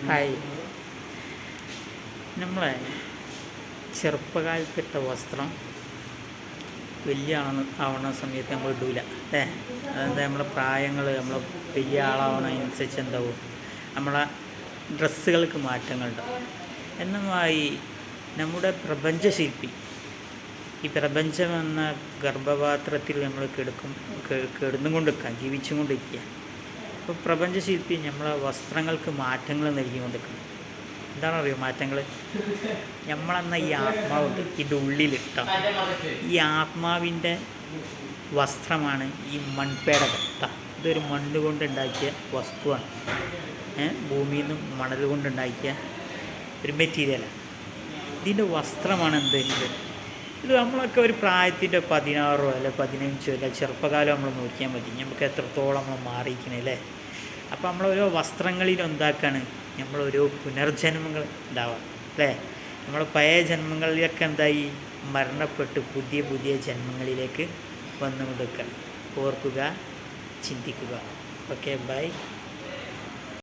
Hi. നമ്മളെ ചെറുപ്പകാലത്തിട്ട വസ്ത്രം വലിയ ആവണ സമയത്ത് നമ്മൾ ഇടൂല അല്ലേ? അതെന്താ, നമ്മളെ പ്രായങ്ങൾ നമ്മൾ വലിയ ആളാവണതനുസരിച്ച് എന്താവും, നമ്മളെ ഡ്രസ്സുകൾക്ക് മാറ്റങ്ങളുണ്ടാവും. എന്നുമായി നമ്മുടെ പ്രപഞ്ചശില്പി, ഈ പ്രപഞ്ചം എന്ന ഗർഭപാത്രത്തിൽ നമ്മൾ കിടന്നുകൊണ്ടിരിക്കുക, ജീവിച്ചും കൊണ്ടിരിക്കുക. അപ്പോൾ പ്രപഞ്ചശില്പി നമ്മളെ വസ്ത്രങ്ങൾക്ക് മാറ്റങ്ങൾ നൽകിക്കൊണ്ടിരിക്കുന്നു. എന്താണെന്നറിയോ മാറ്റങ്ങൾ? നമ്മളെന്ന ഈ ആത്മാവുണ്ട്, ഇത് ഉള്ളിലിട്ട ഈ ആത്മാവിൻ്റെ വസ്ത്രമാണ് ഈ മൺപേടക. ഇതൊരു മണ്ണ് കൊണ്ടുണ്ടാക്കിയ വസ്തുവാണ്. ഭൂമിയിൽ നിന്നും മണൽ കൊണ്ടുണ്ടാക്കിയ ഒരു മെറ്റീരിയലാണ്. ഇതിൻ്റെ വസ്ത്രമാണ് ഇത് നമ്മളൊക്കെ ഒരു പ്രായത്തിൻ്റെ 16 അല്ലെ 15 അല്ലെ ചെറുപ്പകാലം നമ്മൾ നോക്കിയാൽ മതി, നമുക്ക് എത്രത്തോളം നമ്മൾ മാറിയിരിക്കണല്ലേ. അപ്പോൾ നമ്മളോരോ വസ്ത്രങ്ങളിലും എന്താക്കാണ്, നമ്മളോരോ പുനർജന്മങ്ങൾ ഉണ്ടാവാം അല്ലേ. നമ്മൾ പഴയ ജന്മങ്ങളിലൊക്കെ എന്തായി മരണപ്പെട്ട് പുതിയ പുതിയ ജന്മങ്ങളിലേക്ക് വന്നുകൊണ്ടിരിക്കുക. ഓർക്കുക, ചിന്തിക്കുക. Okay, by.